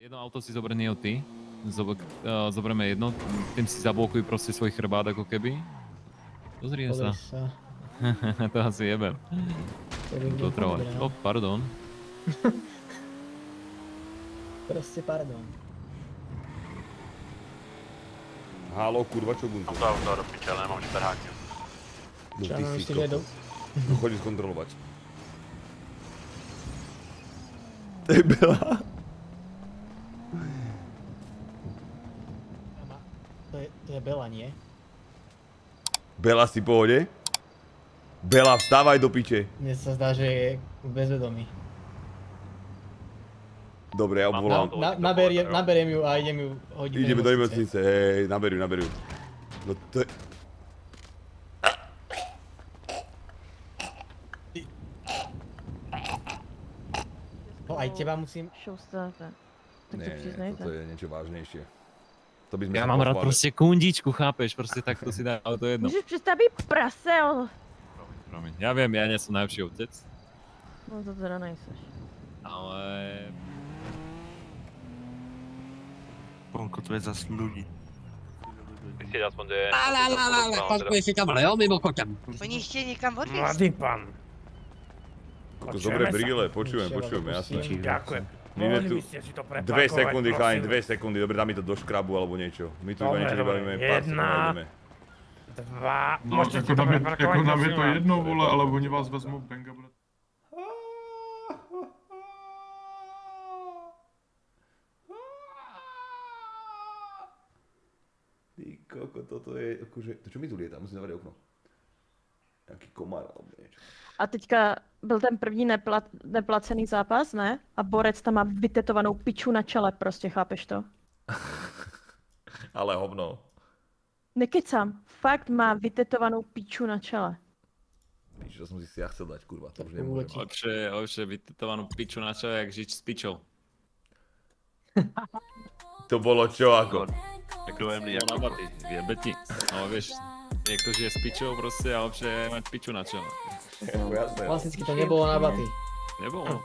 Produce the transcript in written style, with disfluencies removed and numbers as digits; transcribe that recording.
Jedno auto si zober Neo ty. Zoberieme jedno, tým si zablokuj proste svoj chrbát ako keby. Pozri sa. To asi jebem. To trvá. Oh, pardon. Proste pardon. Halo, kurva, čo bundu? Mám to auto do piče, ale nemám šperháky. Čo mám ešte vedu? Chodí skontrolovať. To je Bela. To je Bela, nie? Bela, si v pohode? Bela, vstávaj do piče. Mne sa zdá, že je bezvedomý. Dobre, ja obvolám. Naberiem ju a idem ju hodiť. Ideme do nemocnice, hej, naberú. No to je... No aj teba musím... Nie, toto je niečo vážnejšie. To by sme Ja mám rád proste kundičku, chápeš? Proste takto si dá to jedno. Můžeš přestat být prasel. Promiň, ja viem, ja nie som najlepší otec. No to teda nejseš. Ale... Ponko, to je zas ľudí. Myslíš aspoň, že... Parkuje si tam, ale jo, mimochodem. Oni ještě někam odvíc. Mladý pan. Dobré brýle, počujem, jasné. Ďakujem. My Mohli tu by ste si to preparkovať, 2 sekundy, chalani, prosím. 2 sekundy, dobre, dá mi to do škrabu alebo niečo. My tu iba niečo vybavíme, pár sekúnd ideme. 2, No, môžete si to preparkovať, jako nám je to prosím jedno, vás. vole, ale oni vás vezmou benga, brat. Ty koko, toto je akože, to čo mi tu lieta, musím zavrieť okno. Nejaký komár alebo niečo. A teďka byl ten první neplacený zápas, ne? A borec tam má vytetovanou piču na čele, prostě, chápeš to? Ale hovno. Nekecám, fakt má vytetovanou piču na čele. Píš, to som si ja chcel dať, kurva, to už nemôžem. Lepšie vytetovanú piču na čele, jak žiť s pičou. To bolo čo ako? Ďakujemný, Na baty, jebeti. No vieš, niekto žije s pičou proste a lepšie mať piču na čele. Jasné. Klasicky to nebolo na baty. Nebolo.